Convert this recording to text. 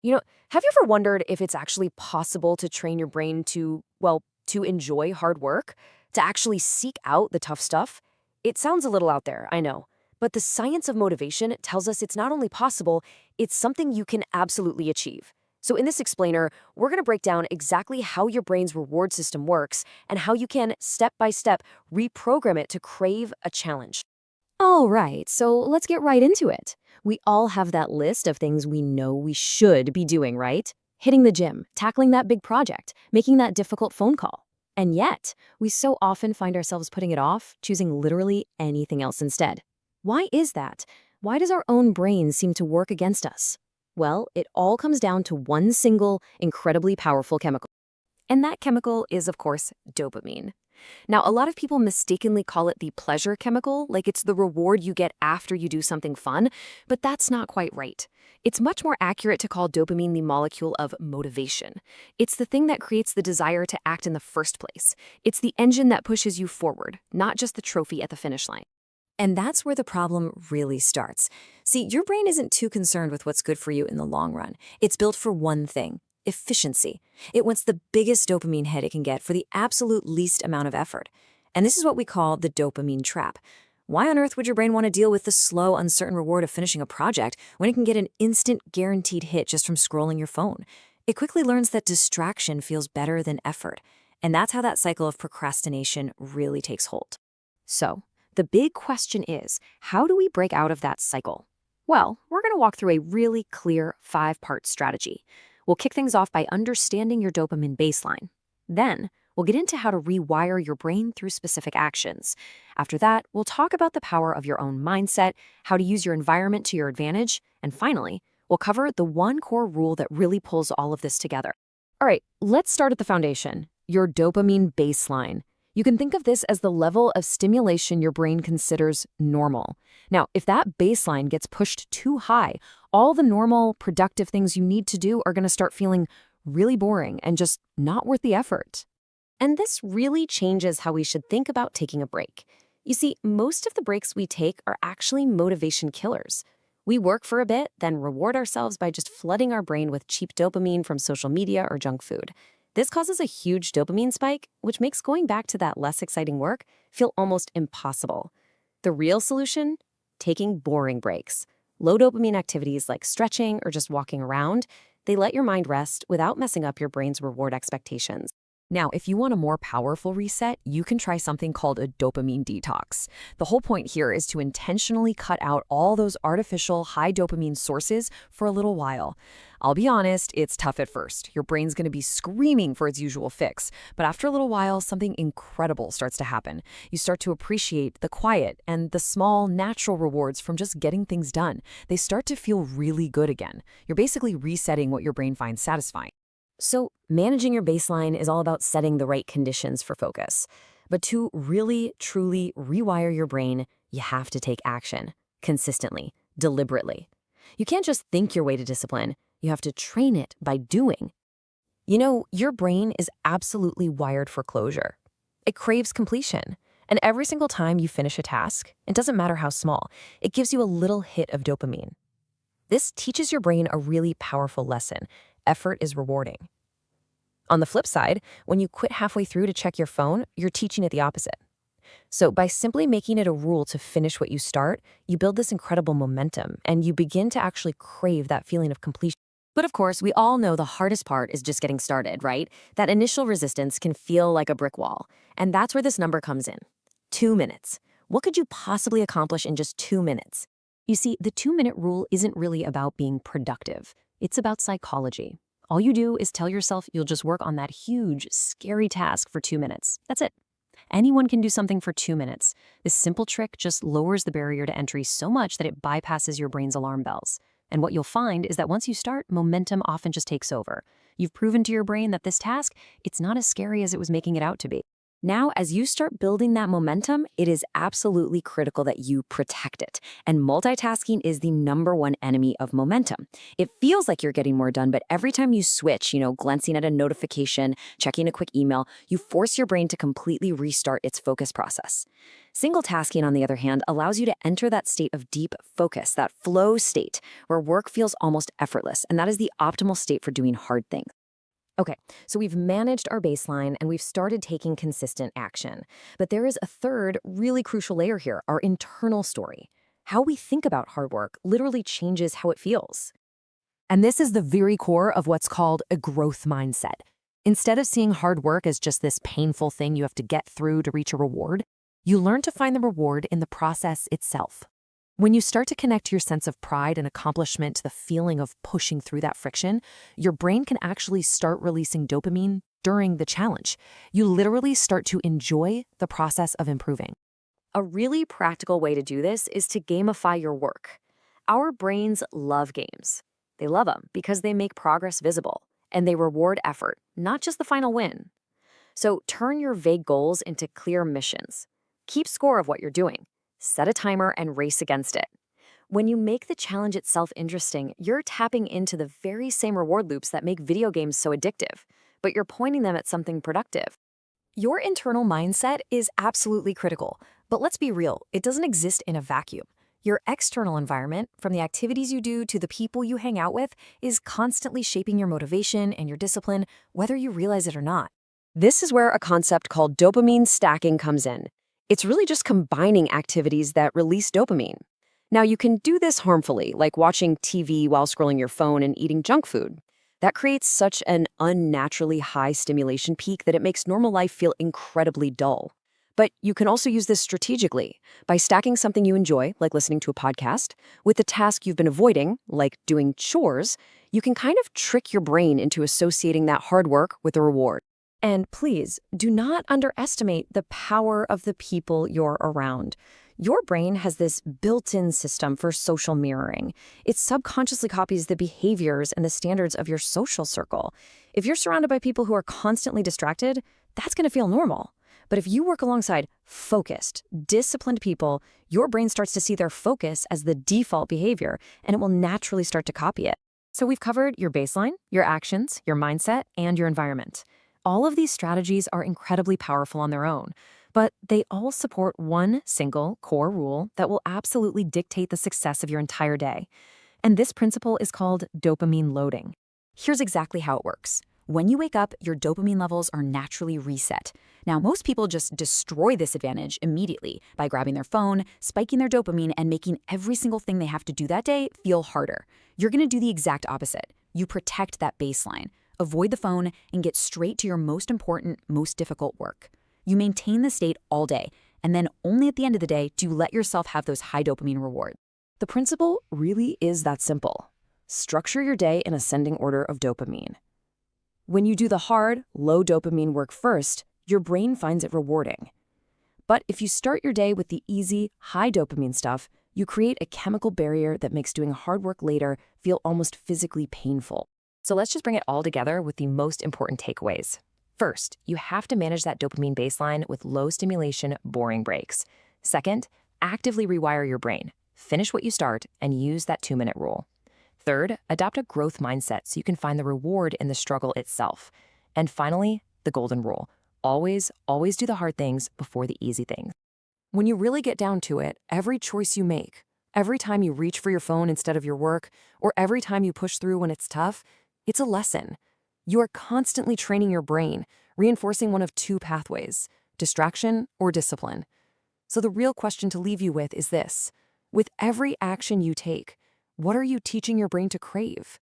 You know, have you ever wondered if it's actually possible to train your brain to, well, to enjoy hard work, to actually seek out the tough stuff? It sounds a little out there, I know. But the science of motivation tells us it's not only possible, it's something you can absolutely achieve. So in this explainer, we're going to break down exactly how your brain's reward system works and how you can, step by step, reprogram it to crave a challenge. All right, so let's get right into it. We all have that list of things we know we should be doing, right? Hitting the gym, tackling that big project, making that difficult phone call. And yet, we so often find ourselves putting it off, choosing literally anything else instead. Why is that? Why does our own brain seem to work against us? Well, it all comes down to one single, incredibly powerful chemical. And that chemical is, of course, dopamine. Now, a lot of people mistakenly call it the pleasure chemical, like it's the reward you get after you do something fun, but that's not quite right. It's much more accurate to call dopamine the molecule of motivation. It's the thing that creates the desire to act in the first place. It's the engine that pushes you forward, not just the trophy at the finish line. And that's where the problem really starts. See, your brain isn't too concerned with what's good for you in the long run. It's built for one thing: efficiency. It wants the biggest dopamine hit it can get for the absolute least amount of effort. And this is what we call the dopamine trap. Why on earth would your brain want to deal with the slow, uncertain reward of finishing a project when it can get an instant, guaranteed hit just from scrolling your phone? It quickly learns that distraction feels better than effort. And that's how that cycle of procrastination really takes hold. So, the big question is, how do we break out of that cycle? Well, we're going to walk through a really clear 5-part strategy. We'll kick things off by understanding your dopamine baseline. Then, we'll get into how to rewire your brain through specific actions. After that, we'll talk about the power of your own mindset, how to use your environment to your advantage, and finally, we'll cover the one core rule that really pulls all of this together. All right, let's start at the foundation, your dopamine baseline. You can think of this as the level of stimulation your brain considers normal. Now, if that baseline gets pushed too high, all the normal, productive things you need to do are going to start feeling really boring and just not worth the effort. And this really changes how we should think about taking a break. You see, most of the breaks we take are actually motivation killers. We work for a bit, then reward ourselves by just flooding our brain with cheap dopamine from social media or junk food. This causes a huge dopamine spike, which makes going back to that less exciting work feel almost impossible. The real solution? Taking boring breaks. Low dopamine activities like stretching or just walking around, they let your mind rest without messing up your brain's reward expectations. Now, if you want a more powerful reset, you can try something called a dopamine detox. The whole point here is to intentionally cut out all those artificial high dopamine sources for a little while. I'll be honest, it's tough at first. Your brain's going to be screaming for its usual fix. But after a little while, something incredible starts to happen. You start to appreciate the quiet and the small, natural rewards from just getting things done. They start to feel really good again. You're basically resetting what your brain finds satisfying. So, managing your baseline is all about setting the right conditions for focus. But to really, truly rewire your brain, you have to take action, consistently, deliberately. You can't just think your way to discipline. You have to train it by doing. You know, your brain is absolutely wired for closure. It craves completion. And every single time you finish a task, it doesn't matter how small, it gives you a little hit of dopamine. This teaches your brain a really powerful lesson. Effort is rewarding. On the flip side, when you quit halfway through to check your phone, you're teaching it the opposite. So by simply making it a rule to finish what you start, you build this incredible momentum, and you begin to actually crave that feeling of completion. But of course, we all know the hardest part is just getting started, right? That initial resistance can feel like a brick wall. And that's where this number comes in. 2 minutes. What could you possibly accomplish in just 2 minutes? You see, the 2-minute rule isn't really about being productive. It's about psychology. All you do is tell yourself you'll just work on that huge, scary task for 2 minutes. That's it. Anyone can do something for 2 minutes. This simple trick just lowers the barrier to entry so much that it bypasses your brain's alarm bells. And what you'll find is that once you start, momentum often just takes over. You've proven to your brain that this task, it's not as scary as it was making it out to be. Now, as you start building that momentum, it is absolutely critical that you protect it. And multitasking is the number one enemy of momentum. It feels like you're getting more done, but every time you switch, glancing at a notification, checking a quick email, you force your brain to completely restart its focus process. Single tasking, on the other hand, allows you to enter that state of deep focus, that flow state, where work feels almost effortless, and that is the optimal state for doing hard things. Okay, so we've managed our baseline and we've started taking consistent action. But there is a third really crucial layer here, our internal story. How we think about hard work literally changes how it feels. And this is the very core of what's called a growth mindset. Instead of seeing hard work as just this painful thing you have to get through to reach a reward, you learn to find the reward in the process itself. When you start to connect your sense of pride and accomplishment to the feeling of pushing through that friction, your brain can actually start releasing dopamine during the challenge. You literally start to enjoy the process of improving. A really practical way to do this is to gamify your work. Our brains love games. They love them because they make progress visible, and they reward effort, not just the final win. So turn your vague goals into clear missions. Keep score of what you're doing. Set a timer and race against it. When you make the challenge itself interesting, you're tapping into the very same reward loops that make video games so addictive, but you're pointing them at something productive. Your internal mindset is absolutely critical, but let's be real, it doesn't exist in a vacuum. Your external environment, from the activities you do to the people you hang out with, is constantly shaping your motivation and your discipline, whether you realize it or not. This is where a concept called dopamine stacking comes in. It's really just combining activities that release dopamine. Now, you can do this harmfully, like watching TV while scrolling your phone and eating junk food. That creates such an unnaturally high stimulation peak that it makes normal life feel incredibly dull. But you can also use this strategically by stacking something you enjoy, like listening to a podcast, with the task you've been avoiding, like doing chores. You can kind of trick your brain into associating that hard work with a reward. And please, do not underestimate the power of the people you're around. Your brain has this built-in system for social mirroring. It subconsciously copies the behaviors and the standards of your social circle. If you're surrounded by people who are constantly distracted, that's going to feel normal. But if you work alongside focused, disciplined people, your brain starts to see their focus as the default behavior, and it will naturally start to copy it. So we've covered your baseline, your actions, your mindset, and your environment. All of these strategies are incredibly powerful on their own, but they all support one single core rule that will absolutely dictate the success of your entire day. And this principle is called dopamine loading. Here's exactly how it works. When you wake up, your dopamine levels are naturally reset. Now, most people just destroy this advantage immediately by grabbing their phone, spiking their dopamine, and making every single thing they have to do that day feel harder. You're going to do the exact opposite. You protect that baseline. Avoid the phone and get straight to your most important, most difficult work. You maintain the state all day, and then only at the end of the day do you let yourself have those high dopamine rewards. The principle really is that simple. Structure your day in ascending order of dopamine. When you do the hard, low dopamine work first, your brain finds it rewarding. But if you start your day with the easy, high dopamine stuff, you create a chemical barrier that makes doing hard work later feel almost physically painful. So let's just bring it all together with the most important takeaways. First, you have to manage that dopamine baseline with low stimulation, boring breaks. Second, actively rewire your brain. Finish what you start and use that 2-minute rule. Third, adopt a growth mindset so you can find the reward in the struggle itself. And finally, the golden rule. Always do the hard things before the easy things. When you really get down to it, every choice you make, every time you reach for your phone instead of your work, or every time you push through when it's tough, it's a lesson. You are constantly training your brain, reinforcing one of two pathways, distraction or discipline. So the real question to leave you with is this. With every action you take, what are you teaching your brain to crave?